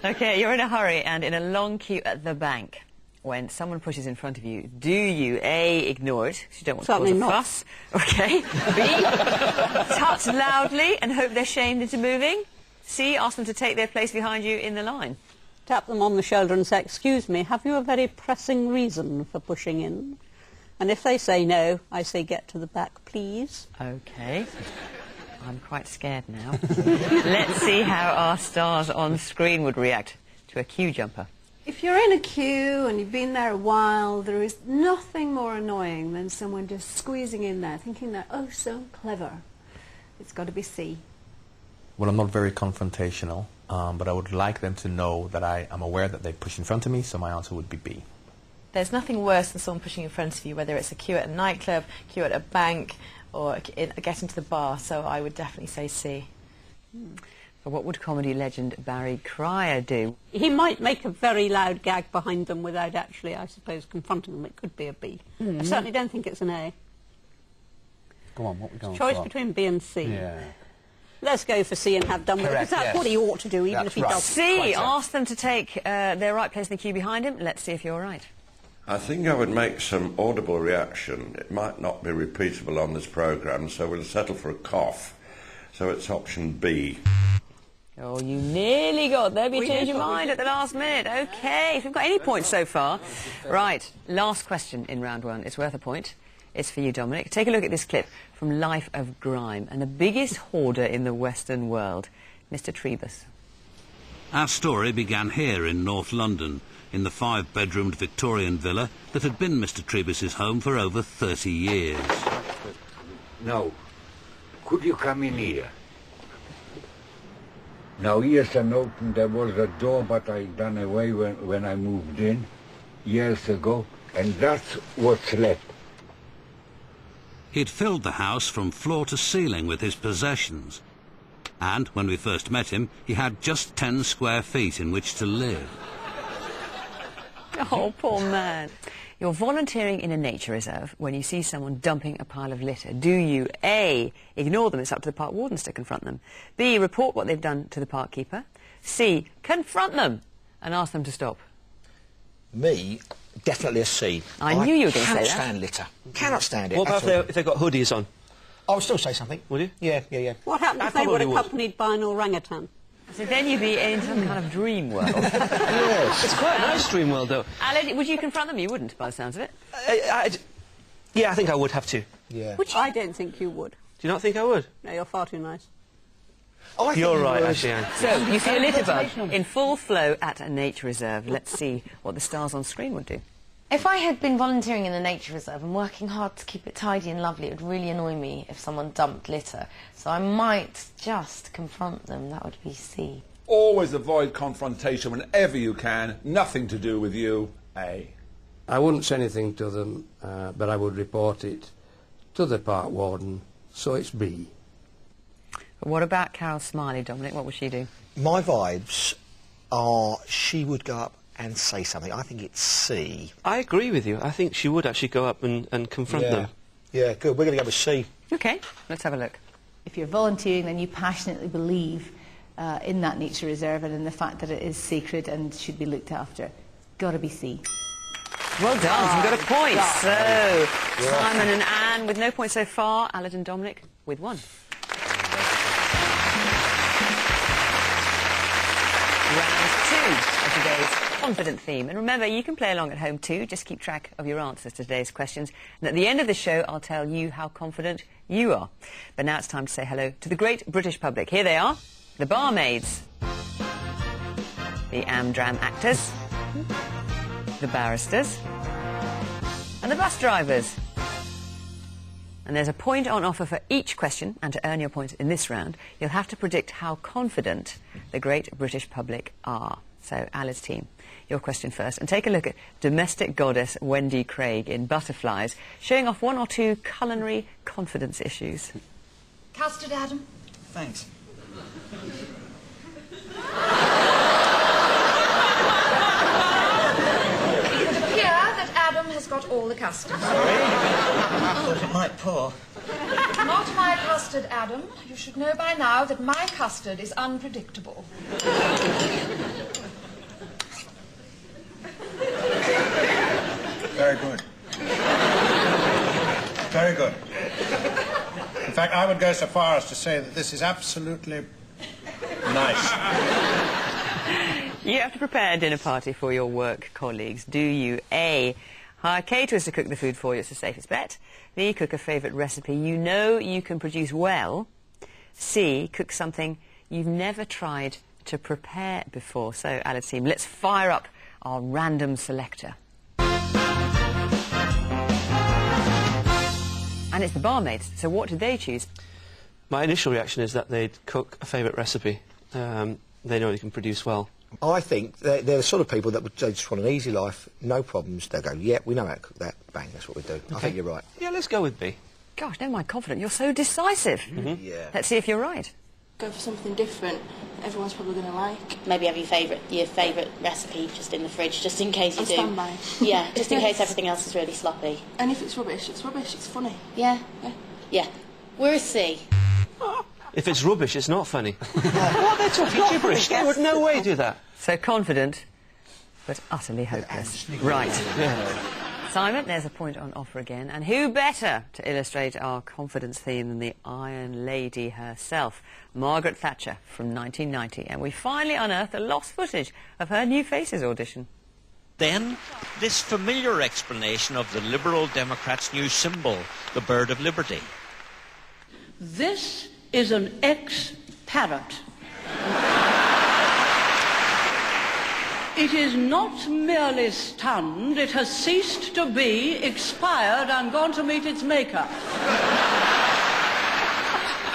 OK, you're in a hurry and in a long queue at the bank. When someone pushes in front of you, do you, A, ignore it, because you don't want to cause a fuss, OK, B, tut loudly and hope they're shamed into moving, C, ask them to take their place behind you in the line? Tap them on the shoulder and say, excuse me, have you a very pressing reason for pushing in? And if they say no, I say, get to the back, please. OK. I'm quite scared now. Let's see how our stars on screen would react to a queue jumper. If you're in a queue and you've been there a while, there is nothing more annoying than someone just squeezing in there, thinking they're oh so clever. It's got to be C. Well, I'm not very confrontational, but I would like them to know that I am aware that they push in front of me, so my answer would be B. There's nothing worse than someone pushing in front of you, whether it's a queue at a nightclub, queue at a bank, or getting to the bar, so I would definitely say C. But what would comedy legend Barry Cryer do? He might make a very loud gag behind them without actually, I suppose, confronting them. It could be a B. I certainly don't think it's an A. Go on, what are we going for? Choice between B and C. Yeah. Let's go for C and have done with it, because that's what he ought to do, even if he doesn't. C, ask them to take their right place in the queue behind him. Let's see if you're right. I think I would make some audible reaction. It might not be repeatable on this programme, so we'll settle for a cough. So it's option B. Oh, you nearly got there, but you changed your mind at the last minute. OK, if we've got any points so far. Right, last question in round one. It's worth a point. It's for you, Dominic. Take a look at this clip from Life of Grime and the biggest hoarder in the Western world, Mr. Trebus. Our story began here in North London, in the 5-bedroomed Victorian villa that had been Mr. Trebus's home for over 30 years. No. Could you come in here? Now, yes, I know there was a door, but I done away when I moved in years ago, and that's what's left. He'd filled the house from floor to ceiling with his possessions. And when we first met him, he had just 10 square feet in which to live. Oh, poor man. You're volunteering in a nature reserve when you see someone dumping a pile of litter. Do you, A, ignore them, it's up to the park wardens to confront them, B, report what they've done to the park keeper, C, confront them and ask them to stop? Me, definitely a C. I knew you were going to say that. Cannot stand litter. Cannot stand it. What about if they've got hoodies on? I would still say something. Would you? Yeah. What happened if they were accompanied by an orangutan? So then you'd be in some kind of dream world. Yes. It's quite a nice dream world, though. Alan, would you confront them? You wouldn't, by the sounds of it. Yeah, I think I would have to. Yeah. I don't think you would. Do you not think I would? No, you're far too nice. You're right, actually, Anne. So, you see a litter bug in full flow at a nature reserve. Let's see what the stars on screen would do. If I had been volunteering in a nature reserve and working hard to keep it tidy and lovely, it would really annoy me if someone dumped litter. So I might just confront them. That would be C. Always avoid confrontation whenever you can. Nothing to do with you. A. I wouldn't say anything to them, but I would report it to the park warden, so it's B. What about Carol Smiley, Dominic? What would she do? My vibes are she would go up and say something. I think it's C. I agree with you. I think she would actually go up and confront them. Yeah, good. We're going to go with C. OK, let's have a look. If you're volunteering, then you passionately believe in that nature reserve and in the fact that it is sacred and should be looked after. Got to be C. Well done, you've got a point. So, Simon and Anne with no points so far, Aled and Dominic with 1. Round 2 of today's confident theme. And remember, you can play along at home too. Just keep track of your answers to today's questions. And at the end of the show, I'll tell you how confident you are. But now it's time to say hello to the great British public. Here they are, the barmaids, the Amdram actors, the barristers, and the bus drivers. And there's a point on offer for each question, and to earn your points in this round, you'll have to predict how confident the great British public are. So, Alice's team, your question first. And take a look at domestic goddess Wendy Craig in Butterflies, showing off 1 or 2 culinary confidence issues. Custard, Adam? Thanks. It would appear that Adam has got all the custard. Sorry? I thought it might pour. Not my custard, Adam. You should know by now that my custard is unpredictable. Very good. Very good. In fact, I would go so far as to say that this is absolutely nice. You have to prepare a dinner party for your work colleagues. Do you A, hire caterers to cook the food for you? It's the safest bet. B, cook a favourite recipe you know you can produce well. C, cook something you've never tried to prepare before. So, Alice team, let's fire up our random selector. And it's the barmaids. So what did they choose? My initial reaction is that they'd cook a favourite recipe. They know they can produce well. I think they're the sort of people that they just want an easy life, no problems. They'll go, yeah, we know how to cook that. Bang, that's what we do. Okay. I think you're right. Yeah, let's go with B. Gosh, never mind confident. You're so decisive. Yeah. Let's see if you're right. Go for something different that everyone's probably going to like. Maybe have your favourite recipe just in the fridge, just in case you do. Standby. Yeah, just in case everything else is really sloppy. And if it's rubbish, it's rubbish. It's funny. Yeah. Yeah. We're a C. If it's rubbish, it's not funny. What? They're talking gibberish. They would no way do that. So confident, but utterly hopeless. Right. Simon, there's a point on offer again. And who better to illustrate our confidence theme than the Iron Lady herself, Margaret Thatcher from 1990. And we finally unearthed the lost footage of her New Faces audition. Then, this familiar explanation of the Liberal Democrats' new symbol, the bird of liberty. This is an ex-parrot. It is not merely stunned, it has ceased to be, expired and gone to meet its maker.